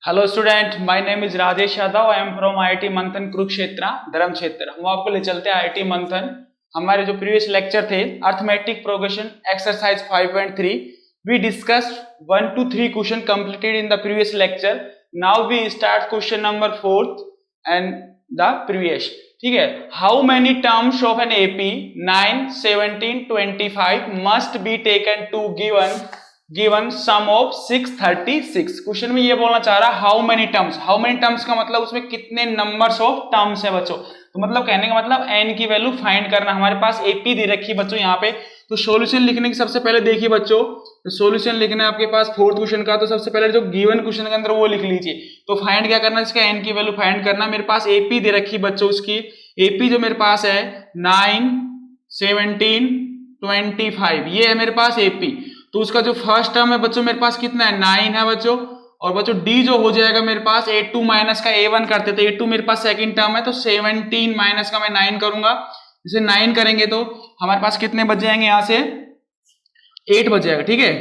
Hello student, my name is Rajesh Yadav. I am from IIT मंथन कुरुक्षेत्र धर्म क्षेत्र। हम आपको ले चलते हैं आईआईटी मंथन। हमारे जो प्रीवियस लेक्चर थे arithmetic progression exercise 5.3, we discussed 1 to 3 question completed in the previous lecture. Now we start question number 4 and the previous. ठीक है, how many terms of an AP 9, 17, 25 must be taken to given sum of 636। Question में ये बोलना चाह रहा है how many terms का मतलब उसमें कितने नंबर्स ऑफ टर्म्स है बच्चों। तो मतलब कहने का मतलब n की वैल्यू फाइंड करना। हमारे पास एपी दे रखी है बच्चों यहाँ पे। तो सॉल्यूशन लिखने की सबसे पहले देखिए बच्चों, तो सॉल्यूशन लिखना है आपके पास फोर्थ क्वेश्चन का। तो सबसे पहले जो गिवन क्वेश्चन के अंदर वो लिख लीजिए। तो फाइंड क्या करना है, इसका n की वैल्यू फाइंड करना। मेरे पास एपी दे रखी बच्चों, उसकी एपी जो मेरे पास है 9, 17, 25, ये है मेरे पास एपी। तो उसका जो फर्स्ट टर्म है बच्चों मेरे पास कितना है 9 है बच्चों। और बच्चों डी जो हो जाएगा मेरे पास A2 माइनस का A1 करते थे। A2 मेरे पास सेकंड टर्म है, तो 17 माइनस का मैं 9 करूंगा। इसे 9 करेंगे तो हमारे पास कितने बच जाएंगे, यहां से 8 बच जाएगा। ठीक है,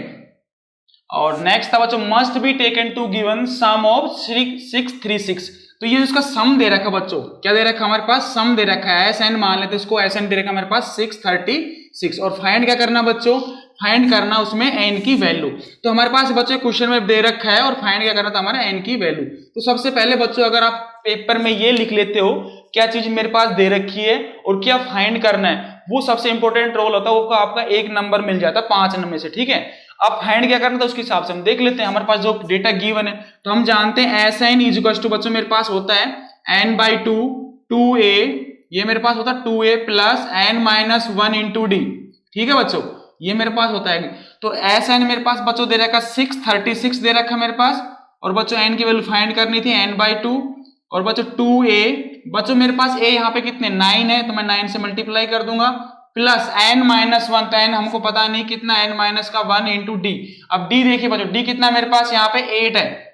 और नेक्स्ट था बच्चों must be taken to given sum of 636। तो ये उसका सम दे रखा बच्चों, क्या दे रखा हमारे पास, सम दे रखा है। SN मान लेते इसको, SN दे रखा हमारे पास 636। और फाइंड क्या करना बच्चों, फाइंड करना उसमें n की वैल्यू। तो हमारे पास बच्चों क्वेश्चन में दे रखा है और फाइंड क्या करना था हमारा n की वैल्यू। तो सबसे पहले बच्चों अगर आप पेपर में ये लिख लेते हो क्या चीज मेरे पास दे रखी है और क्या फाइंड करना है, वो सबसे इंपॉर्टेंट रोल होता है। वो आपका 1 नंबर मिल जाता है 5 नंबर से। ठीक है, अब फाइंड क्या करना था उसके हिसाब से हम देख लेते हैं। हमारे पास जो डेटा गिवन है तो हम जानते हैं SN इक्वल टू बच्चों मेरे पास होता है n/2 2a, ये मेरे पास होता है 2a plus n-1 into D. ठीक है बच्चों, ये मेरे पास होता है। तो SN मेरे पास बच्चों दे रखा 636 दे रखा मेरे पास। और बच्चों n की वैल्यू फाइंड करनी थी n/2। और बच्चों 2a, बच्चों मेरे पास a यहाँ पे कितने 9 है, तो मैं 9 से मल्टीप्लाई कर दूंगा, प्लस n-1, तो n हमको पता नहीं कितना, n-1 इंटू डी। अब d देखिए बच्चों, d कितना मेरे पास यहाँ पे 8 है।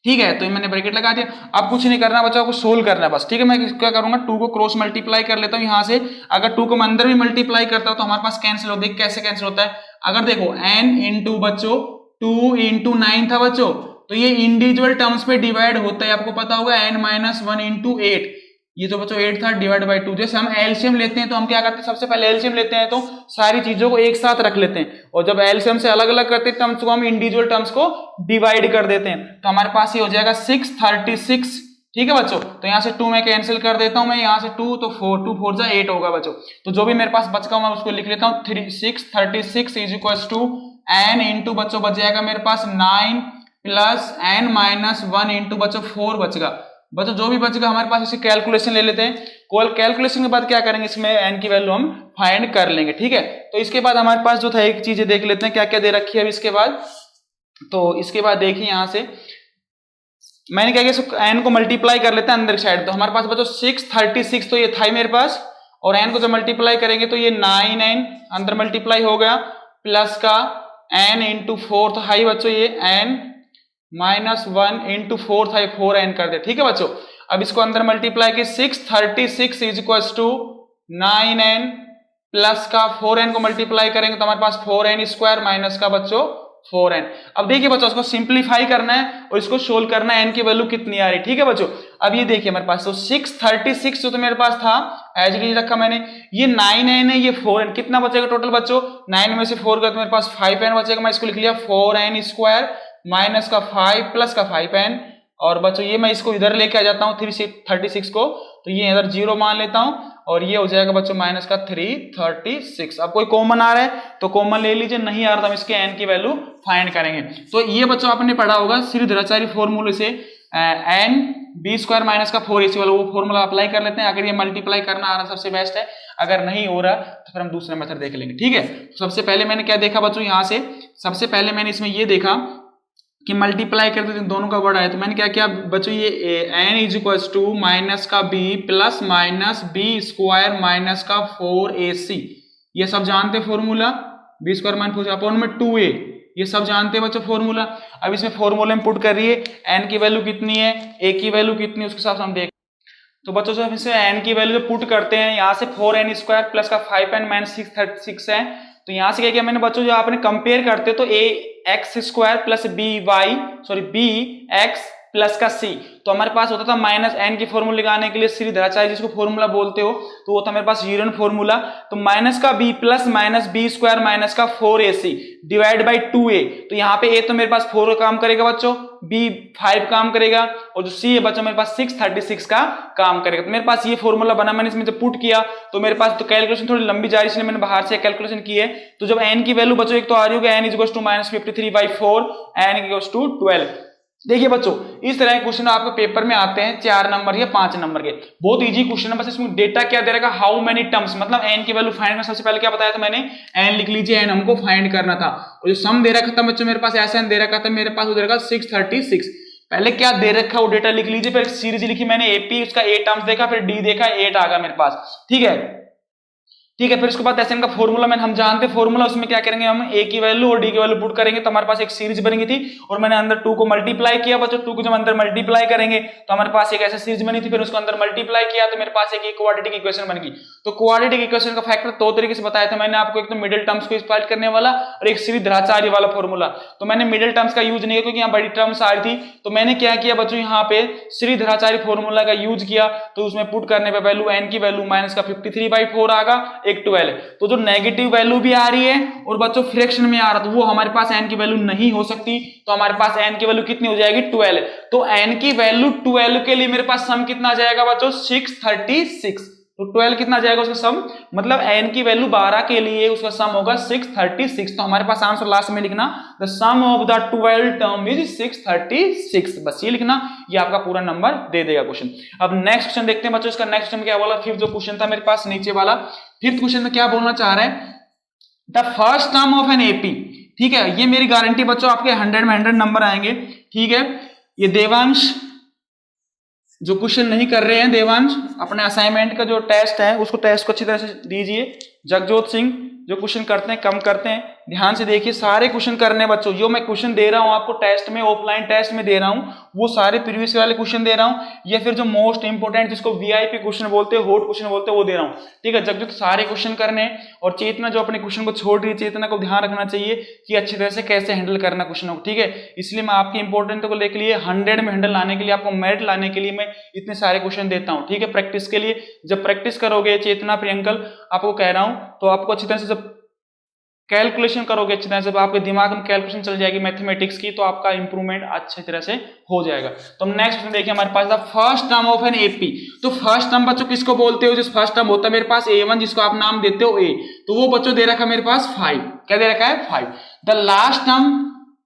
ठीक है, तो मैंने ब्रैकेट लगा दिया। अब कुछ नहीं करना बच्चों, आपको सोल्व करना है बस। ठीक है, मैं क्या करूंगा, 2 को क्रॉस मल्टीप्लाई कर लेता हूं यहां से। अगर 2 को मैं अंदर भी मल्टीप्लाई करता हूं तो हमारे पास कैंसिल हो। देख कैसे कैंसिल होता है। अगर देखो n इंटू बच्चों 2 इंटू 9 था बच्चों, तो ये इंडिविजुअल टर्म्स में डिवाइड होता है, आपको पता होगा n-1 इंटू 8। ये तो बच्चों 8 था डिवाइड बाई 2। जैसे हम एलसीएम लेते हैं तो हम क्या करते हैं, सबसे पहले एलसीएम लेते हैं तो सारी चीजों को एक साथ रख लेते हैं, और जब एलसीएम से अलग अलग करते हैं टर्म्स को हम इंडिविजुअल टर्म्स को डिवाइड कर देते हैं। तो हमारे पास ये हो जाएगा 636। ठीक है बच्चों, तो यहाँ से 2 में कैंसिल कर देता हूं मैं, यहाँ से 2 तो 4, 2 4 जा 8 होगा बच्चों। तो जो भी मेरे पास बचका मैं उसको लिख लेता हूँ 636 is equal to n into बच्चों बच जाएगा मेरे पास 9 प्लस n-1 इंटू बच्चों 4 बचेगा। बच्चों जो भी बचेगा हमारे पास इसे कैलकुलेशन ले लेते हैं। कैलकुलेशन के बाद क्या करेंगे, इसमें n की वैल्यू हम फाइंड कर लेंगे। ठीक है, तो इसके बाद हमारे पास जो था एक चीज देख लेते हैं क्या क्या दे रखी है अब इसके बाद। तो इसके बाद देखिए यहां से मैंने क्या किया, n को मल्टीप्लाई कर लेते हैं अंदर साइड। तो हमारे पास बच्चों 636 तो ये था ही मेरे पास, और n को जब मल्टीप्लाई करेंगे तो ये 9n अंदर मल्टीप्लाई हो गया, प्लस का n इंटू 4 तो हाई बच्चों ये n-1 इंटू 4 था, 4n कर दे। ठीक है बच्चों, अब इसको अंदर मल्टीप्लाई के 636 is equal to 9n plus का 4n को मल्टीप्लाई करेंगे तो हमारे पास 4n स्क्वायर माइनस का बच्चों 4n। अब देखिए बच्चों इसको सिंप्लीफाई करना है और इसको सोल्व करना है, n की वैल्यू कितनी आ रही है। ठीक है बच्चों, अब ये देखिए मेरे पास तो 636 जो तो मेरे पास था एज इट इज रखा मैंने, ये 9n है, ये 4n, कितना बचेगा टोटल बच्चों, 9 में से 4 गया तो मेरे पास 5n बचेगा। मैं इसको लिख लिया 4n स्क्वायर माइनस का 5 प्लस का 5n। और बच्चों ये मैं इसको इधर लेके आ जाता हूँ 336 को, तो ये इधर 0 मान लेता हूँ, और ये हो जाएगा बच्चों माइनस का 336। अब कोई कॉमन आ रहा है तो कॉमन ले लीजिए, नहीं आ रहा तो हम इसके n की वैल्यू फाइंड करेंगे। तो ये बच्चों आपने पढ़ा होगा श्रीधराचार्य फॉर्मूले से, n b स्क्वायर माइनस का 4ac वाला, वो फॉर्मूला अप्लाई कर लेते हैं। अगर ये मल्टीप्लाई करना आ रहा सबसे बेस्ट है, अगर नहीं हो रहा तो फिर हम दूसरा मेथड देख लेंगे। ठीक है, तो सबसे पहले मैंने क्या देखा बच्चों, यहाँ से सबसे पहले मैंने इसमें ये देखा कि मल्टीप्लाई करते थे दोनों का वर्ड आया, तो मैंने क्या किया बच्चों, ये n is equal to minus का b plus minus b square minus का 4ac, ये सब जानते formula, b square minus 4 upon में 2a, ये सब जानते हैं बच्चों फॉर्मूला। अब इसमें फॉर्मूले में पुट कर रही है, n की वैल्यू कितनी है, a की वैल्यू कितनी है, उसके हिसाब से हम देख। तो बच्चों जब इसमें n की वैल्यू पुट करते हैं, यहाँ से 4n स्क्वायर प्लस का 5n माइनस 636 है, तो यहाँ से क्या किया मैंने बच्चों, जो आपने कंपेयर करते तो A X square plus B X plus का सी, तो हमारे पास होता था माइनस एन की फॉर्मूला लगाने के लिए श्रीधराचार्य जिसको फॉर्मूला बोलते हो, तो वो था मेरे पास यूनियन फॉर्मूला। तो माइनस का B plus minus B square minus का 4ac डिवाइड बाई 2a, तो यहाँ पे a तो मेरे पास 4 काम करेगा बच्चों, b 5 काम करेगा, और जो c है बच्चों मेरे पास 636 का काम करेगा। तो मेरे पास ये फॉर्मूला बना, मैंने इसमें जब पुट किया तो मेरे पास तो कैलकुलेशन थोड़ी लंबी जा रही है, इसलिए मैंने बाहर से कैलकुलेशन की है। तो जब n की वैल्यू बच्चों एक तो आ रही होगी n equals to -53/4, n equals to 12। देखिए बच्चों इस तरह के क्वेश्चन आपके पेपर में आते हैं 4 नंबर या 5 नंबर के, बहुत इजी क्वेश्चन है। बस इसमें डेटा क्या दे रखा, हाउ मेनी टर्म्स, मतलब एन की वैल्यू फाइंड करना। सबसे पहले क्या बताया था मैंने, एन लिख लीजिए, एन हमको फाइंड करना था। और जो सम दे रखा था बच्चों मेरे पास ऐसा दे रखा था, मेरे पास वो दे रखा 636। पहले क्या दे रखा वो डेटा लिख लीजिए, फिर सीरीज लिखी मैंने एपी, उसका ए टर्म्स देखा, फिर डी देखा, 8 आ गया मेरे पास, ठीक है। फिर उसके बाद एसएन का फॉर्मूला हम जानते हैं फॉर्मूला, उसमें क्या करेंगे हम ए की वैल्यू और डी की वैल्यू पुट करेंगे, तो हमारे पास एक सीरीज बनेगी थी, और मैंने अंदर 2 को मल्टीप्लाई किया बच्चों, 2 को जब अंदर मल्टीप्लाई करेंगे तो हमारे पास एक ऐसा सीरीज बनी थी, फिर उसको अंदर मल्टीप्लाई किया तो मेरे पास एक क्वाड्रेटिक इक्वेशन बन गई। तो क्वाड्रेटिक इक्वेशन का फैक्टर 2 तरीके से बताया था मैंने आपको, एक तो मिडिल टर्म्स को स्प्लिट करने वाला और एक श्रीधराचार्य वाला फॉर्मूला। तो मैंने मिडिल टर्म्स का यूज नहीं किया क्योंकि यहाँ बड़ी टर्म्स आ रही थी, तो मैंने क्या किया बच्चों, यहाँ पे श्रीधराचार्य फॉर्मूला का यूज किया। तो उसमें पुट करने पे वैल्यू एन की वैल्यू माइनस का 53/4 आ गया, एक 12। तो जो नेगेटिव वैल्यू भी आ रही है और बच्चों फ्रैक्शन में आ रहा, तो वो हमारे पास n की वैल्यू नहीं हो सकती, तो हमारे पास n की वैल्यू कितनी हो जाएगी 12। तो n की वैल्यू 12 के लिए मेरे पास सम कितना आ जाएगा बच्चों 636। तो 12 कितना जाएगा उसका सम, मतलब n की वैल्यू 12 के लिए उसका सम होगा 636। तो हमारे पास आंसर लास्ट में लिखना, the sum of the 12 term is 636, बस ये लिखना, ये आपका पूरा नंबर दे देगा क्वेश्चन। अब नेक्स्ट क्वेश्चन देखते हैं बच्चों, इसका नेक्स्ट क्वेश्चन क्या बोला, फिफ्थ जो क्वेश्चन था मेरे पास नीचे वाला, फिफ्थ क्वेश्चन में क्या बोलना चाह रहा है, the first term of an AP, ठीक है। ये मेरी गारंटी बच्चों आपके 100 में 100 नंबर आएंगे, ठीक है। ये देवांश जो क्वेश्चन नहीं कर रहे हैं, देवांश अपने असाइनमेंट का जो टेस्ट है उसको टेस्ट को अच्छी तरह से दीजिए। जगजोत सिंह जो क्वेश्चन करते हैं कम करते हैं, ध्यान से देखिए, सारे क्वेश्चन करने हैं बच्चों। जो मैं क्वेश्चन दे रहा हूं आपको टेस्ट में, ऑफलाइन टेस्ट में दे रहा हूं, वो सारे प्रीवियस वाले क्वेश्चन दे रहा हूं, या फिर जो मोस्ट इंपोर्टेंट जिसको वीआईपी क्वेश्चन बोलते हैं, हॉट क्वेश्चन बोलते हैं, वो दे रहा हूं, ठीक है। जगजोत सारे क्वेश्चन करने हैं, और चेतना जो अपने क्वेश्चन को छोड़ रही है, चेतना को ध्यान रखना चाहिए कि अच्छी तरह से कैसे हैंडल करना क्वेश्चन को, ठीक है। इसलिए मैं आपकी इंपोर्टेंट को लेकर लिए 100 में 100 लाने के लिए, आपको मेरिट लाने के लिए मैं इतने सारे क्वेश्चन देता हूं, ठीक है, प्रैक्टिस के लिए। जब प्रैक्टिस करोगे चेतना प्रियंकल, आपको कह रहा हूं, तो आपको अच्छी तरह से जब कैलकुलेशन करोगे अच्छी तरह से, आपके दिमाग में कैलकुलेशन चल जाएगी मैथमेटिक्स की, तो आपका इंप्रूवमेंट अच्छी तरह से हो जाएगा। तो नेक्स्ट क्वेश्चन देखिए हमारे पास, the first term of an AP. तो फर्स्ट टर्म बच्चों किसको बोलते हो, जिस फर्स्ट टर्म होता है मेरे पास a1, जिसको आप नाम देते हो a, तो वो बच्चों दे रखा है मेरे पास 5। क्या दे रखा है 5। The last term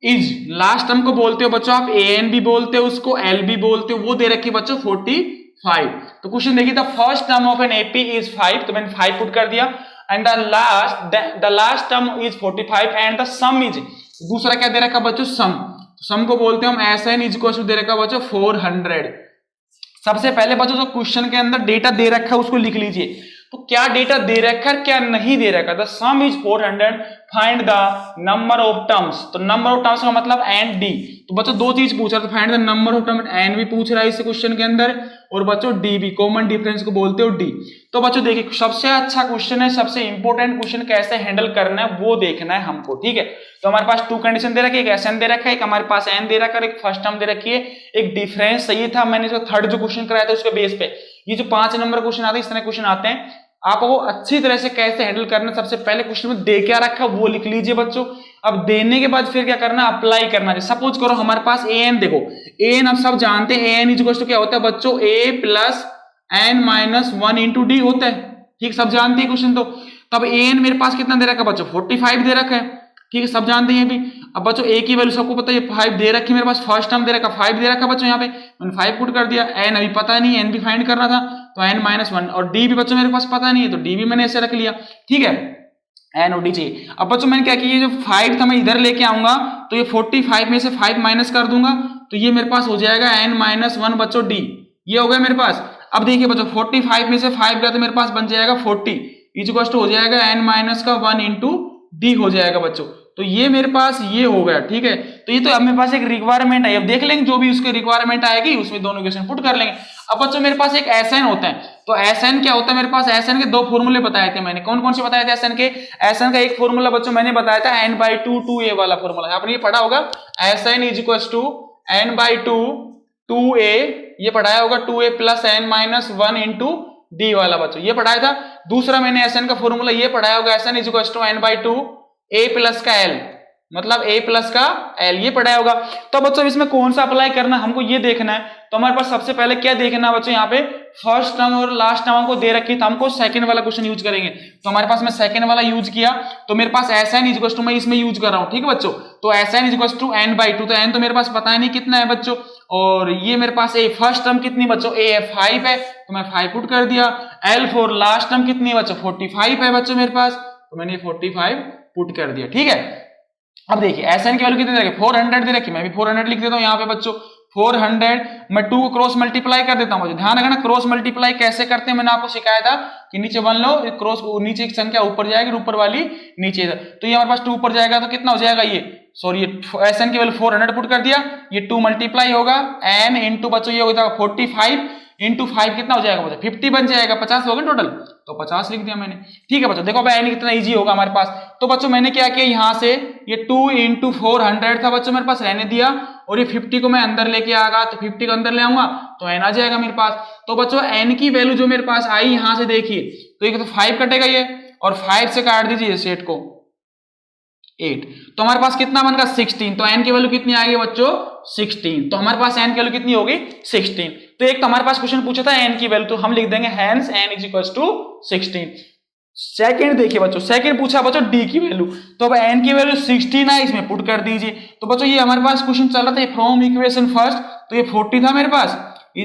is, last term को बोलते हो बच्चों आप an भी बोलते हो, उसको l भी बोलते हो, वो दे रखी है बच्चों 45। तो क्वेश्चन देखिए, the first term of an AP is 5, तो मैंने 5 पुट कर दिया, and the last term is 45 and the sum is, दूसरा क्या दे रखा बच्चों सम, सम को बोलते हैं हम SN इज इक्वल टू दे रखा बच्चों 400। सबसे पहले बच्चों जो क्वेश्चन के अंदर डेटा दे रखा है उसको लिख लीजिए, तो क्या डेटा दे रखा है क्या नहीं दे रखा। The some is 400, find the number of terms, तो नंबर ऑफ टर्म्स का मतलब एन डी। तो बच्चों दो चीज पूछ रहा है, तो find the number of term, N भी पूछ रहा है इस क्वेश्चन के अंदर, और बच्चों डी भी, कॉमन डिफरेंस को बोलते हो डी। तो बच्चों देखिए सबसे अच्छा क्वेश्चन है, सबसे इंपॉर्टेंट क्वेश्चन कैसे हैंडल करना है वो देखना है हमको, ठीक है। तो हमारे पास 2 कंडीशन दे रखी है, एक एस एन दे रखा है, एक हमारे पास एन दे रखा है, एक फर्स्ट टर्म दे रखी है, एक डिफरेंस सही था, मैंने इसको थर्ड जो क्वेश्चन कराया था उसके बेस पे ये जो 5 नंबर क्वेश्चन आते हैं, इस तरह क्वेश्चन आते हैं, आपको अच्छी तरह से कैसे हैंडल करना। सबसे पहले क्वेश्चन में दे क्या रखा वो लिख लीजिए बच्चों। अब देने के बाद फिर क्या करना, अप्लाई करना है। सपोज करो हमारे पास ए एन, देखो ए एन हम सब जानते हैं, A N is equal to क्या होता है बच्चों, A plus N minus 1 into D होता है, ठीक, सब जानते हैं क्वेश्चन। तो तब ए एन मेरे पास कितना दे रखा है बच्चों, 45 दे रखा है, ठीक है, सब जानते हैं भी। अब बच्चों ए की वैल्यू सबको पता है 5 दे रखी है, मेरे पास फर्स्ट टर्म दे रखा 5 दे रखा बच्चों, यहाँ पे मैंने 5 पुट कर दिया। एन अभी पता नहीं, एन भी फाइंड करना था, तो एन माइनस 1, और डी भी बच्चों मेरे पास पता नहीं है, तो डी भी मैंने ऐसे रख लिया, ठीक है, एन और डी चाहिए। अब बच्चों मैंने क्या किया, जो 5 था मैं इधर लेके आऊंगा, तो ये 45 में से 5 माइनस कर दूंगा, तो ये मेरे पास हो जाएगा एन माइनस 1 बच्चों डी, ये हो गया मेरे पास। अब देखिए बच्चों 45 में से 5 गया तो मेरे पास बन जाएगा 40 इक्वल टू हो जाएगा एन माइनस का 1 इंटू डी हो जाएगा बच्चों। तो ये मेरे पास ये हो गया, ठीक है। तो ये तो अब मेरे पास एक रिक्वायरमेंट है, अब देख लेंगे जो भी उसकी रिक्वायरमेंट आएगी उसमें दोनों इक्वेशन पुट कर लेंगे। अब बच्चों मेरे पास एक एसएन होता है, तो तो Sn क्या होता है मेरे पास, Sn के दो फॉर्मूले बताए थे मैंने, कौन कौन से बताए थे Sn के? Sn का एक फॉर्मूला बच्चों मैंने बताया था n/2 2a वाला फॉर्मूला, आपने ये पढ़ा होगा, Sn = n/2 2a, ये पढ़ाया होगा 2a + n - 1 * d वाला बच्चों, ये पढ़ाया था। दूसरा मैंने Sn का फॉर्मूला ये पढ़ाया होगा, Sn = n/2 a + का l, मतलब a + का l, ये पढ़ाया होगा। तो बच्चों इसमें कौन सा अप्लाई करना हमको ये देखना है। तो हमारे पास सबसे पहले क्या देखना है बच्चों, यहाँ पे फर्स्ट टर्म और लास्ट टर्म हमको दे रखी, तो हमको सेकंड वाला क्वेश्चन यूज करेंगे। तो हमारे पास मैं सेकंड वाला यूज किया, तो मेरे पास Sn = मैं इसमें यूज कर रहा हूँ, ठीक है बच्चों। तो Sn = n/2, तो n तो मेरे पास पता नहीं कितना है बच्चों, और ये मेरे पास a फर्स्ट टर्म कितनी बच्चों, a है 5 है, तो मैं 5 पुट कर दिया। l फॉर लास्ट टर्म कितनी बच्चों, 45 है बच्चों मेरे पास, तो मैंने 45 पुट कर दिया, ठीक है। अब देखिए Sn की वैल्यू कितनी दे रखी, 400 दे रखी, मैं भी 400 लिख देता हूं यहाँ पे बच्चों, 400 मैं 2 को क्रॉस मल्टीप्लाई कर देता हूं। ध्यान रखना क्रॉस मल्टीप्लाई कैसे करते हैं, मैंने आपको सिखाया था कि नीचे 1 लो, क्रॉस नीचे की संख्या ऊपर जाएगी, ऊपर वाली नीचे, तो ये हमारे पास 2 ऊपर जाएगा तो कितना हो जाएगा, ये सॉरी Sn की वैल्यू 400 पुट कर दिया, ये 2 मल्टीप्लाई होगा n इंटू बच्चों ये हो जाएगा 45 इंटू 5 कितना हो जाएगा बच्चों, 50 बन जाएगा, 50 हो गए टोटल, तो 50 लिख दिया मैंने, ठीक है बच्चों। देखो अब n कितना इजी होगा हमारे पास। तो बच्चों मैंने क्या किया, यहाँ से ये 2 * 400 था बच्चों मेरे पास, रहने दिया, और ये 50 को मैं अंदर लेके आगा, तो 50 को अंदर ले आऊंगा तो n आ जाएगा मेरे पास। तो बच्चों n की वैल्यू जो मेरे पास आई यहाँ से देखिए, तो ये तो 5 कटेगा ये, और 5 से काट दीजिए सेट को 8, तो हमारे पास कितना बन गया 16, तो n की वैल्यू कितनी आ गई बच्चों 16, तो हमारे पास n की वैल्यू कितनी होगी 16। तो एक तो हमारे पास क्वेश्चन पूछा था n की वैल्यू, तो हम लिख देंगे hence n = 16। सेकंड देखिए बच्चों, सेकंड पूछा बच्चों d की वैल्यू, तो अब n की वैल्यू 16 है, इसमें पुट कर दीजिए। तो बच्चों ये हमारे पास क्वेश्चन चल रहा था फ्रॉम इक्वेशन फर्स्ट, तो ये 40 था मेरे पास, =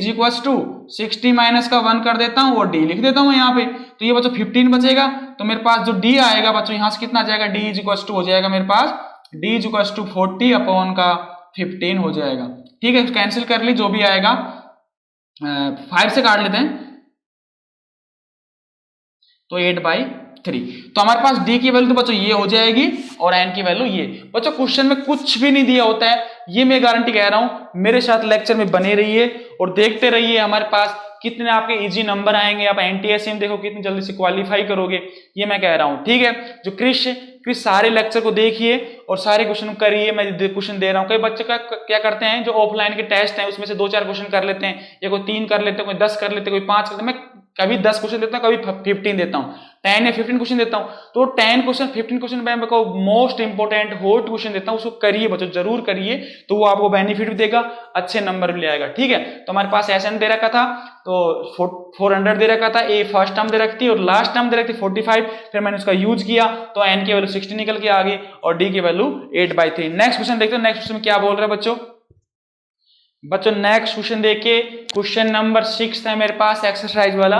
60 माइनस का 1 कर देता हूं और d लिख देता हूं यहाँ पे, तो ये बच्चों 15 बचेगा। तो मेरे पास जो d आएगा बच्चों यहाँ से कितना आ जाएगा, d = हो जाएगा मेरे पास, d = 40/15 हो जाएगा, ठीक है। कैंसिल कर ली जो भी आएगा, 5 से काट लेते हैं तो 8/3, तो हमारे पास d की वैल्यू तो बच्चों ये हो जाएगी और n की वैल्यू ये। बच्चों क्वेश्चन में कुछ भी नहीं दिया होता है, ये मैं गारंटी कह रहा हूं, मेरे साथ लेक्चर में बने रहिए और देखते रहिए, हमारे पास कितने आपके इजी नंबर आएंगे, आप एनटीएससी में देखो कितनी जल्दी से क्वालिफाई करोगे, ये मैं कह रहा हूं, ठीक है। जो क्रिश सारे लेक्चर को देखिए और सारे क्वेश्चन करिए, मैं क्वेश्चन दे रहा हूं। कई बच्चे क्या करते हैं, जो ऑफलाइन के टेस्ट हैं उसमें से 2-4 क्वेश्चन कर लेते हैं, या कोई 3 कर लेते हैं, कोई 10 कर लेते हैं, कोई 5 करते हैं। मैं कभी 10 क्वेश्चन देता हूं, कभी 15 देता हूं, 10 या 15 क्वेश्चन देता हूं। तो 10 क्वेश्चन 15 क्वेश्चन मैं आपको मोस्ट इंपोर्टेंट हॉट क्वेश्चन देता हूं, उसको करिए बच्चों, जरूर करिए, तो वो आपको बेनिफिट भी देगा, अच्छे नंबर भी ले आएगा, ठीक है। तो हमारे पास Sn दे रखा था, तो 400 दे रखा था, a फर्स्ट टर्म दे रखती और लास्ट टर्म दे रखती 45, फिर मैंने उसका यूज किया तो n की वैल्यू 60 निकल के आ गई और d की वैल्यू 8/3। नेक्स्ट क्वेश्चन देखते हैं, नेक्स्ट क्वेश्चन में क्या बोल रहा है बच्चों नेक्स्ट क्वेश्चन देखिए, क्वेश्चन नंबर 6 है मेरे पास एक्सरसाइज वाला।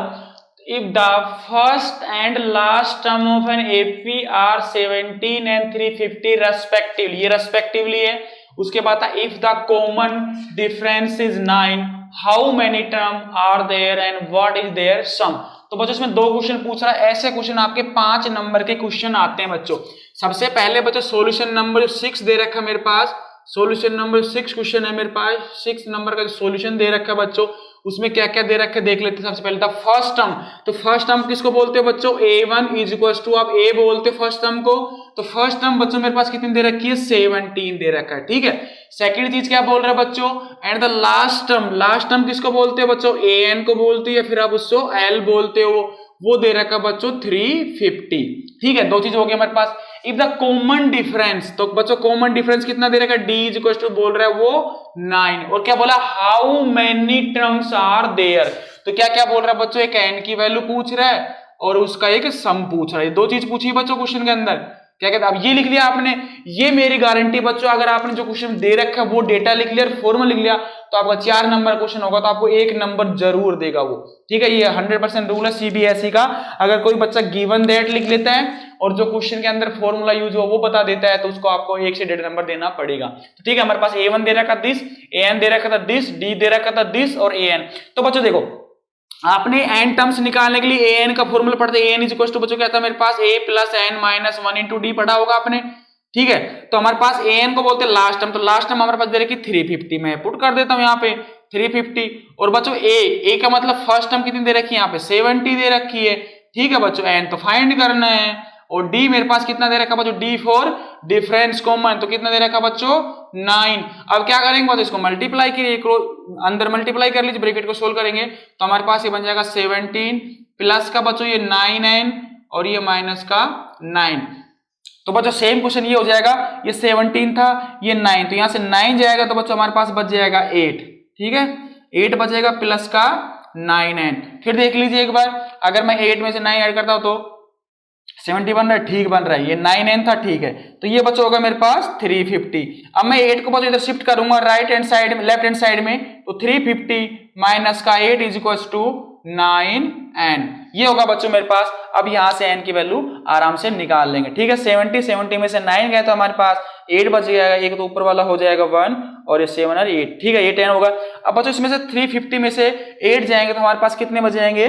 If the first and last term of an AP are 17 and 350 respectively, ये respectively है। उसके बाद था if the common difference is 9, how many term are there and what is their sum। तो बच्चों इसमें 2 क्वेश्चन पूछ रहा है, ऐसे क्वेश्चन आपके 5 नंबर के क्वेश्चन आते हैं बच्चों। सबसे पहले बच्चों सॉल्यूशन नंबर 6 दे रखा मेरे पास, सॉल्यूशन नंबर 6 क्वेश्चन है मेरे पास, 6 नंबर का सॉल्यूशन दे रखा है बच्चों। उसमें क्या क्या दे रखे देख लेते हैं। सबसे पहले था फर्स्ट टर्म, तो फर्स्ट टर्म किसको बोलते हो बच्चों, a1 = आप a बोलते हो फर्स्ट टर्म को। तो फर्स्ट टर्म बच्चों मेरे पास कितनी दे रखी है, 17 दे रखा है, ठीक है। सेकंड चीज क्या बोल रहा है बच्चों, एंड द लास्ट टर्म किसको बोलते हो बच्चों, an को बोलते हो या फिर आप उसको l बोलते हो, वो दे रखा बच्चों 350, ठीक है। 2 चीज हो गई हमारे पास। इफ द कॉमन डिफरेंस, तो बच्चों कॉमन डिफरेंस कितना दे रखा, d = बोल रहा है वो 9, और क्या बोला how many terms are there, तो क्या क्या बोल रहा है बच्चों, एक n की वैल्यू पूछ रहा है और उसका एक सम पूछ रहा है। 2 चीज पूछी बच्चों क्वेश्चन के अंदर, क्या कहते हैं, अब ये लिख लिया आपने, ये मेरी गारंटी बच्चों, अगर आपने जो क्वेश्चन दे रखा है वो डेटा लिख लिया और फॉर्मूला लिख लिया, तो आपका 4 नंबर क्वेश्चन होगा, तो आपको 1 नंबर जरूर देगा वो, ठीक है। ये 100% रूल है सीबीएसई का। अगर कोई बच्चा गिवन दैट लिख लेता है और जो क्वेश्चन के अंदर फॉर्मूला यूज हो वो बता देता है, तो उसको आपको 1 से 1.5 नंबर देना पड़ेगा, तो ठीक है। हमारे पास a1 दे रखा था 10, an दे रखा था 10, d दे रखा था 10 और an। तो बच्चों देखो आपने n टर्म्स निकालने के लिए an का फॉर्मूला पढ़ते, an = बच्चों क्या था मेरे पास, a + n - 1 * d पढ़ा होगा आपने, ठीक है। तो हमारे पास an को बोलते हैं लास्ट टर्म, तो लास्ट टर्म हमारे पास दे रखी 350, मैं पुट कर देता हूं यहाँ पे 350। और बच्चों ए का मतलब फर्स्ट टर्म कितनी दे रखी है यहाँ पे 70 दे रखी है, ठीक है बच्चों। एन तो फाइंड करना है। और डी मेरे पास कितना दे रखा बच्चों, डी फॉर डिफरेंस कॉमन, तो कितना दे रखा बच्चों 9। अब क्या करेंगे बच्चों, इसको मल्टीप्लाई करिए, अंदर मल्टीप्लाई कर लीजिए, ब्रैकेट को सोल्व करेंगे तो हमारे पास ये बन जाएगा 17 प्लस का बच्चों ये 9n और ये माइनस का 9। तो बच्चों सेम क्वेश्चन ये हो जाएगा, ये 17 था ये 9, तो यहां से 9 जाएगा तो बच्चों हमारे पास बच जाएगा 8, ठीक है 8 बचेगा प्लस का 9n। फिर देख लीजिए एक बार, अगर मैं 8 में से 9 ऐड करता हूं तो 70 बन रहा है, ठीक बन रहा है, ये 9n था, ठीक है। तो ये बच्चों होगा मेरे पास 350। अब मैं 8 को बच्चों इधर शिफ्ट करूंगा राइट हैंड साइड में, लेफ्ट हैंड साइड में, तो 350 माइनस का 8 इज इक्वल टू 9n, ये होगा बच्चों मेरे पास। अब यहां से n की वैल्यू आराम से निकाल लेंगे, ठीक है। 70 में से 9 गए तो हमारे पास 8 बच जाएगा, एक तो ऊपर वाला हो जाएगा 1 और ये 7 और 8, ठीक है, ये 10 होगा। अब बच्चों इसमें से 350 में से 8 जाएंगे तो हमारे पास कितने बच जाएंगे,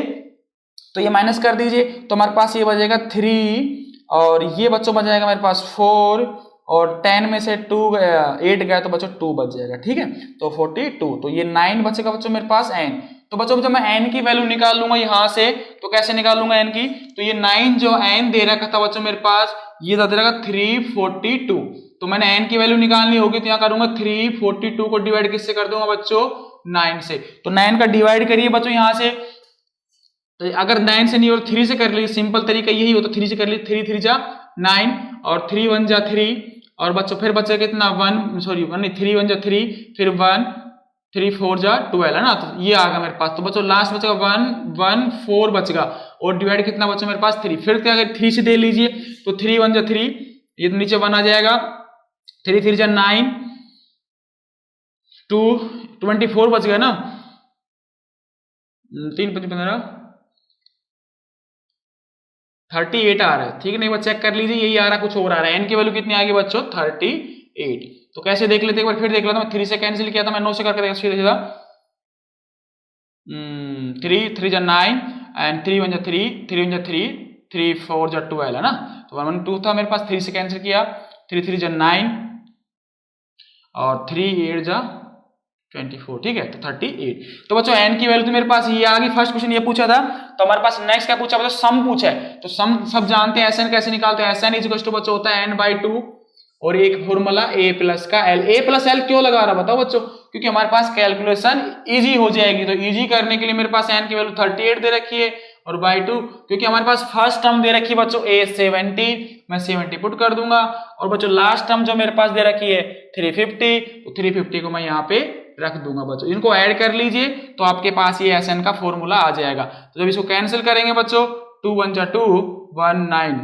तो ये माइनस कर दीजिए, तो हमारे पास ये बचेगा 3 और ये बच्चों बच जाएगा मेरे पास 4 और 10 में से 8 गया तो बच्चों 2 बच जाएगा, ठीक है, तो 42। तो ये 9 बचेगा बच्चों मेरे पास n। तो बच्चों जब मैं n की वैल्यू निकाल लूंगा यहां से, तो कैसे निकालूंगा n की, तो ये 9 जो n दे रखा था बच्चों मेरे पास, ये दे रखा 342। तो मैंने n की वैल्यू निकालनी होगी तो यहाँ करूंगा 342 को डिवाइड किससे कर दूंगा बच्चों 9 से। तो 9 का डिवाइड करिए बच्चों यहां से, तो अगर 9 से नहीं और 3 से कर लीजिए, सिंपल तरीका यही होता, 3 से कर लीजिए, 3 3 जा 9 और 3 1 जा 3 और बच्चों फिर बचेगा कितना 1 सॉरी 1 नहीं 3 1 जा 3 फिर 1 3 4 जा 12 है ना, तो ये आ गया मेरे पास। तो बच्चों लास्ट बचेगा 1 1 4 बचेगा और डिवाइड कितना बचा मेरे पास 3। फिर क्या अगर 3 से दे लीजिए तो 3 1 जा 3, ये तो नीचे 1 आ जाएगा, 3 3 जा 9 2 24 बच गया ना, 3 5 15 38 आ रहा है, ठीक है। नहीं बस चेक कर लीजिए, यही आ रहा है, कुछ और आ रहा है। n की वैल्यू कितनी आ गई बच्चों 38। तो कैसे देख लेते एक बार, फिर देख लेता हूं। 3 से कैंसिल किया था मैं, 9 से करके सीधा सीधा 3 3 जा 9 एंड 3 1 जा 3 3 1 जा 3 3 4 जा 12 है ना, तो 1 1 2 था मेरे पास, 3 से कैंसिल किया, 3 3 जा 9 और 3 8 जा 24, ठीक है, तो 38। तो बच्चों n की वैल्यू तो मेरे पास ये आ गई। फर्स्ट क्वेश्चन ये पूछा था, तो हमारे पास नेक्स्ट क्या पूछा बच्चों, सम पूछा है। तो सम सब जानते हैं, SN कैसे निकालते हैं, SN इज इक्वल टू बच्चों होता है n/2 और एक फॉर्मूला a प्लस का l। a प्लस l क्यों लगा रहा बताओ बच्चों, क्योंकि हमारे पास कैलकुलेशन इजी हो जाएगी। तो इजी करने के लिए मेरे पास n की वैल्यू 38 दे रखी है और बाई 2, क्योंकि हमारे पास फर्स्ट टर्म दे रखी है बच्चों a 70, मैं 70 पुट कर दूंगा और बच्चों लास्ट टर्म जो मेरे पास दे रखी है 350, तो 350 को मैं यहाँ पे रख दूंगा बच्चों। इनको ऐड कर लीजिए तो आपके पास ये SN का फॉर्मूला आ जाएगा। तो जब इसको कैंसिल करेंगे बच्चों 2 1 जा 2 1 9,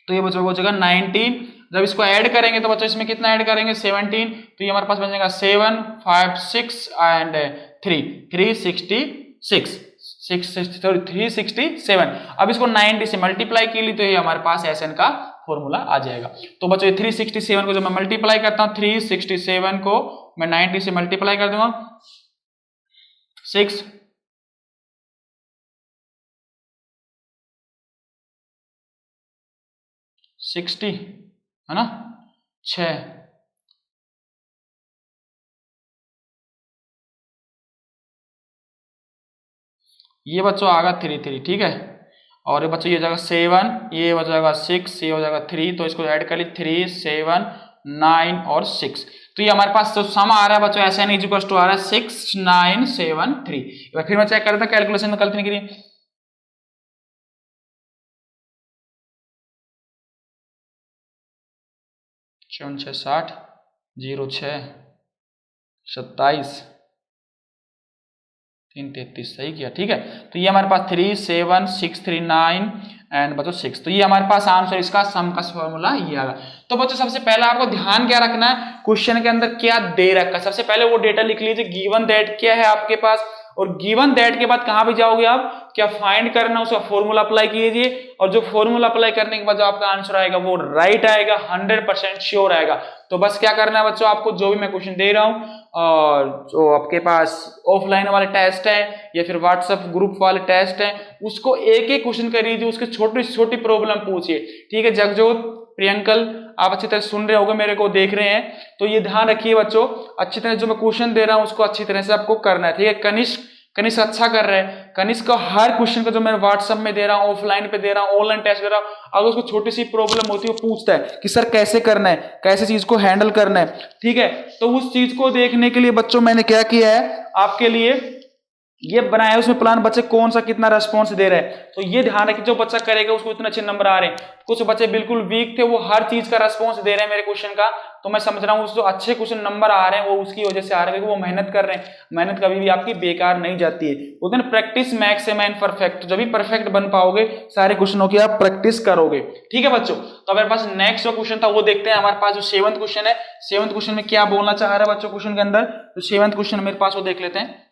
तो ये बच्चों हो जाएगा 19। जब इसको ऐड करेंगे तो बच्चों इसमें कितना ऐड करेंगे 17, तो ये हमारे पास बन जाएगा 7 5 6 एंड 367। अब इसको 90 से मल्टीप्लाई के लिए तो ये हमारे पास SN का फॉर्मूला आ जाएगा। तो बच्चों 367 को जब मैं मल्टीप्लाई करता हूं, 367 को मैं 90 से मल्टीप्लाई कर दूंगा 6 60 है ना 6 ये बच्चों आगा 3 3, ठीक है। और ये बच्चों ये जाएगा 7, ये हो जाएगा 6, ये हो जाएगा 3, तो इसको ऐड कर ली 3 7 9 और 6। तो ये हमारे पास जो सम आ रहा है बच्चों SN इज इक्वल टू आ रहा है 6973। फिर मैं चेक कर रहा था कैलकुलेशन में गलती नहीं करी, 7 6 60 0 6 27 3 33 सही किया, ठीक है। तो ये हमारे पास 3 7 6 3 9 एंड बच्चों 6, तो ये हमारे पास आंसर इसका सम का फॉर्मूला ये आ गया। तो बच्चों सबसे पहले आपको ध्यान क्या रखना है, क्वेश्चन के अंदर क्या दे रखा है, सबसे पहले वो डेटा लिख लीजिए, गिवन दैट क्या है आपके पास, और गिवन दैट के बाद कहां पे जाओगे आप, क्या फाइंड करना उसका फॉर्मूला अप्लाई कीजिए, और जो फॉर्मूला अप्लाई करने के बाद जो आपका आंसर आएगा वो राइट आएगा, 100% श्योर आएगा। तो बस क्या करना है बच्चों, आपको जो भी मैं क्वेश्चन दे रहा हूं और जो आपके पास ऑफलाइन वाले टेस्ट है या फिर व्हाट्सएप ग्रुप वाले टेस्ट है, उसको एक एक क्वेश्चन करिए, उसके छोटी छोटी प्रॉब्लम पूछिए, ठीक है। जगजोत प्रियंकल, आप अच्छी तरह सुन रहे होगे, मेरे को देख रहे हैं, तो ये ध्यान रखिए बच्चों, अच्छी तरह जो मैं क्वेश्चन दे रहा हूं उसको अच्छी तरह से आपको करना है, ठीक है। कनिष्क अच्छा कर रहा है, कनिष्क का हर क्वेश्चन का जो मैं व्हाट्सएप में दे रहा हूँ, ऑफलाइन पे दे रहा हूँ, ऑनलाइन टेस्ट दे रहा हूँ, अगर उसको छोटी सी प्रॉब्लम होती है वो पूछता है कि सर कैसे करना है, कैसे चीज को हैंडल करना है, ठीक है। तो उस चीज को देखने के लिए बच्चों मैंने क्या किया है आपके लिए ये बनाया है, उसमें प्लान बच्चे कौन सा कितना रेस्पॉन्स दे रहे हैं, तो ये ध्यान रखिए जो बच्चा करेगा उसको इतने अच्छे नंबर आ रहे हैं। कुछ बच्चे बिल्कुल वीक थे, वो हर चीज का रेस्पॉन्स दे रहे हैं मेरे क्वेश्चन का, तो मैं समझ रहा हूँ जो अच्छे क्वेश्चन नंबर आ रहे हैं वो उसकी वजह से आ रहे हैं, वो मेहनत कर रहे हैं, मेहनत कभी भी आपकी बेकार नहीं जाती है। बोलते हैं practice max a man perfect, जब भी परफेक्ट बन पाओगे सारे क्वेश्चनों की आप प्रैक्टिस करोगे, ठीक है बच्चों। तो हमारे पास नेक्स्ट जो क्वेश्चन था वो देखते हैं। हमारे पास जो 7th क्वेश्चन है, 7th क्वेश्चन में क्या बोलना चाह रहा है बच्चों क्वेश्चन के अंदर, तो 7th क्वेश्चन मेरे पास वो देख लेते हैं।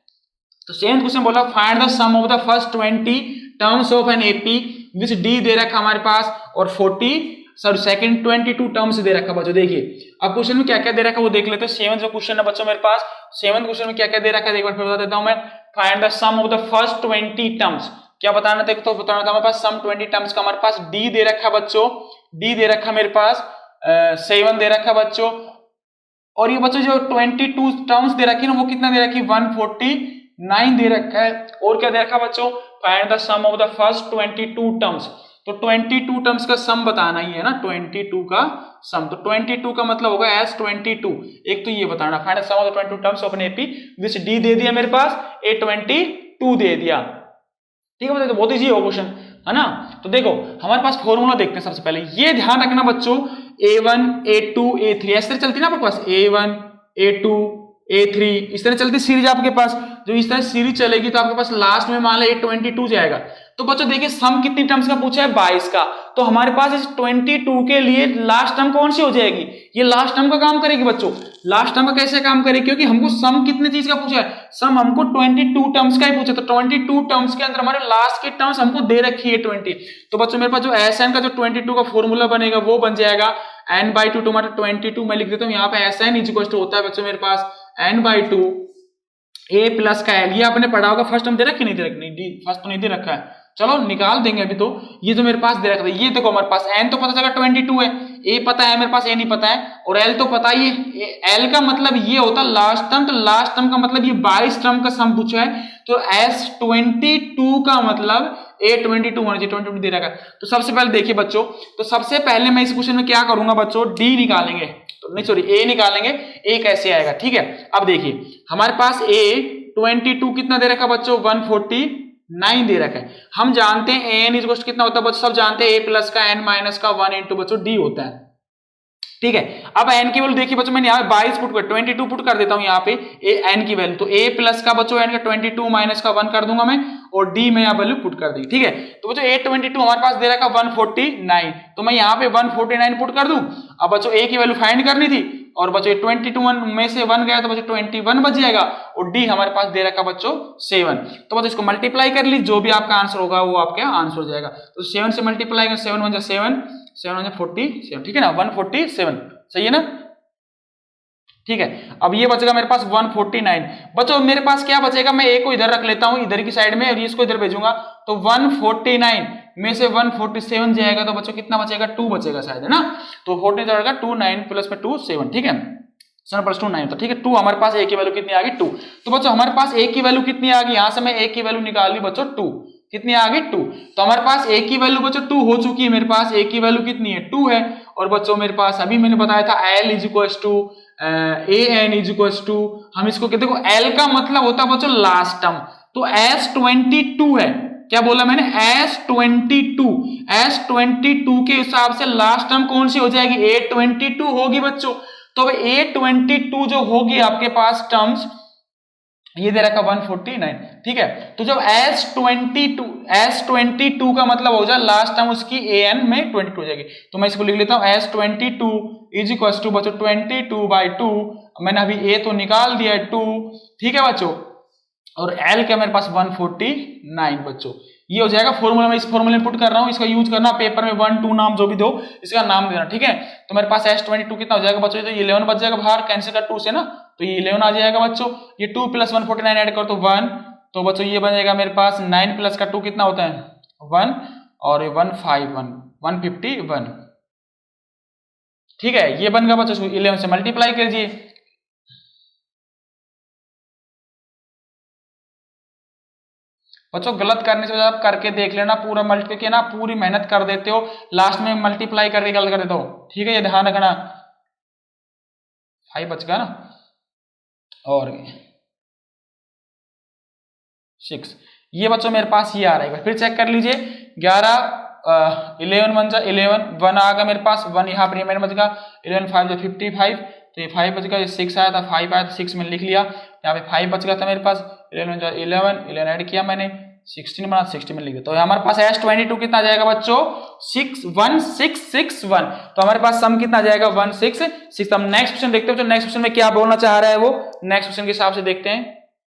तो 7th क्वेश्चन बोला find the sum of the first 20 terms of an AP which D दे रखा हमारे पास, और 22 टर्म्स दे रखा बच्चों। देखिए अब क्वेश्चन में क्या क्या दे रखा वो देख लेते हैं। 7th जो क्वेश्चन है बच्चों मेरे पास, 7th क्वेश्चन में क्या क्या दे रखा है एक बार फिर बता देता हूं मैं। Find the sum of the first 20 terms, क्या बताना था, तो बताना था हमारे पास सम 20 टर्म्स का, हमारे पास डी दे रखा बच्चों, डी दे रखा मेरे पास 7 दे रखा बच्चों, और ये बच्चों जो 22 टर्म्स दे रखी है ना वो कितना दे रखी, 149 दे रखा है। और क्या दे रखा बच्चों, find the sum of the first 22 terms, तो 22 टर्म्स का सम बताना ही है ना, 22 का सम, तो 22 का मतलब होगा S22, एक तो ये बताना find the sum of the 22 terms of an AP which D दे दिया मेरे पास, A22 दे दिया, ठीक है। तो बहुत इजी हो क्वेश्चन है ना। तो देखो हमारे पास फॉर्मूला देखते हैं सबसे पहले, ये ध्यान रखना बच्चों A1 A2 A3 इस तरह चलती है ना आपके पास, A1 A2 A3 इस तरह चलती सीरीज आपके पास, जो इस तरह सीरीज चलेगी तो आपके पास लास्ट में मान लो A22 जाएगा। तो बच्चों देखिए सम कितनी टर्म्स का पूछा है, 22 का, तो हमारे पास इस 22 के लिए लास्ट टर्म कौन सी हो जाएगी, ये लास्ट टर्म का काम करेगी बच्चों। लास्ट टर्म का कैसे काम करेगी, क्योंकि हमको सम कितने चीज का पूछा है, सम हमको 22 टर्म्स का ही पूछा, तो 22 टर्म्स के अंदर हमारे लास्ट के टर्म्स हमको दे रखी है 20। तो बच्चों मेरे पास जो SN का जो 22 का फॉर्मूला बनेगा वो बन जाएगा n/2 हमारा 22, मैं लिख देता हूं यहाँ पे SN इक्वल टू होता है बच्चों मेरे पास n/2 A प्लस का L, ये आपने पढ़ा होगा, फर्स्ट टर्म दे रखी नहीं दे रखी, नहीं फर्स्ट तो नहीं दे रखा है, चलो निकाल देंगे अभी। तो ये जो मेरे पास दे रखा था, ये देखो हमारे पास n तो पता चला 22 है, a पता है मेरे पास, a नहीं पता है, और l तो पता ही है। l का मतलब ये होता है लास्ट टर्म, तो लास्ट टर्म का मतलब ये 22 टर्म का सम पूछा है, तो S22 का मतलब A22 होना चाहिए, 22 दे रखा है। तो सबसे पहले देखिए बच्चों, तो सबसे पहले मैं इस क्वेश्चन में क्या करूंगा बच्चों, d निकालेंगे, तो नहीं सॉरी a निकालेंगे, a कैसे आएगा, ठीक है। अब देखिए हमारे पास A22 कितना दे रखा बच्चों, 149 दे रखा है। हम जानते हैं an इक्वल कितना होता है बच्चों, सब जानते हैं a प्लस का n माइनस का 1 इंटू बच्चों d होता है, ठीक है। अब n की वैल्यू देखिए बच्चों, मैंने यहाँ पे 22 पुट कर 22 पुट कर देता हूँ यहाँ पे n की वैल्यू, तो a प्लस का बच्चों n का 22 माइनस का 1 कर दूंगा मैं, और d में यहाँ वैल्यू पुट कर दी, ठीक है। तो बच्चों A22 हमारे पास दे रखा 149, तो मैं यहाँ पे 149 पुट कर दूं। अब बच्चों a की वैल्यू फाइंड करनी थी, और बच्चों 22 में से 1 गया तो बच्चों 21 बच जाएगा, और d हमारे पास दे रखा बच्चों 7, तो बच्चों इसको मल्टीप्लाई कर ली, जो भी आपका आंसर होगा वो आपका आंसर हो जाएगा। तो 7 से मल्टीप्लाई कर, 7 1 7 7 1 47, ठीक है ना, 147, सही है ना, ठीक है। अब ये बचेगा मेरे पास 149, बच्चों मेरे पास क्या बचेगा, मैं a को इधर रख लेता हूं इधर की साइड में, और इसको इधर भेजूंगा, तो 149 में से 147 जाएगा, तो बच्चों कितना बचेगा, 2 बचेगा शायद, है ना। तो 14 जाएगा 2 9 प्लस में 2 7, ठीक है, 7 प्लस 2 9, तो ठीक है 2 हमारे पास a की वैल्यू कितनी आ गई, 2। तो बच्चों हमारे पास a की वैल्यू कितनी आ गई, यहां से मैं a की वैल्यू निकाल ली बच्चों 2, कितनी आ गई 2। तो हमारे पास a की वैल्यू बच्चों 2 हो चुकी है, मेरे पास a की वैल्यू कितनी है, 2 है। और बच्चों मेरे पास अभी मैंने बताया था L is equal to an is equal to, हम इसको कहते देखो L का मतलब होता है बच्चों लास्ट टर्म, तो S22 है, क्या बोला मैंने, S22 के हिसाब से लास्ट टर्म कौन सी हो जाएगी, A22 होगी बच्चों। तो A22 जो होगी आपके पास टर्म्स, ये दे रखा 149, ठीक है। तो जब S22 का मतलब हो जाए लास्ट टर्म उसकी an में 22 हो जाएगी, तो मैं इसको लिख लेता हूं S22 इज इक्वल टू बच्चों 22/2, मैंने अभी a तो निकाल दिया है 2, ठीक है बच्चों, और l का मेरे पास 149 बच्चों, ये हो जाएगा फॉर्मूला, मैं इस फॉर्मूले में पुट कर रहा हूं, इसका यूज करना, पेपर में 1 2 नाम जो भी दो इसका नाम देना, ठीक है। तो मेरे पास S22 कितना हो जाएगा बच्चों, तो 11 बच जाएगा बाहर, कैंसिल कर 2 से ना, तो ये 11 आ जाएगा बच्चों, ये 2 प्लस 149 ऐड कर तो 1, तो बच्चों ये बनेगा मेरे पास 9 प्लस का 2 कितना होता है 1, और 151 ठीक है, ये बन गया बच्चों, 11 से मल्टीप्लाई कीजिए। बच्चों गलत करने से आप करके देख लेना, पूरा मल्टीप्लाई किया ना, पूरी मेहनत कर देते हो, लास्ट में मल्टीप्लाई करके गलत कर देते हो। ठीक है, ये ध्यान रखना। 5 बच गया ना, और 6, ये बच्चों मेरे पास ये आ रहा है, फिर चेक कर लीजिए। 11 11 1 जा 11, 1 आ गया मेरे पास, 1 यहाँ पर रिमाइंडर बच गया, 11 5 जो 55, तो ये 5 बच गया, ये 6 आया था, 5 आया था, 6 में लिख लिया, यहाँ पे 5 बच गया था मेरे पास, 11 जो 11 ऐड किया मैंने, 16 बना, 60 में लिख दिया। तो हमारे पास S22 कितना आ जाएगा बच्चों, 61661। तो हमारे पास सम कितना आ जाएगा, 166। हम नेक्स्ट क्वेश्चन देखते हैं बच्चों, नेक्स्ट क्वेश्चन में क्या बोलना चाह रहा है वो, नेक्स्ट क्वेश्चन के हिसाब से देखते हैं।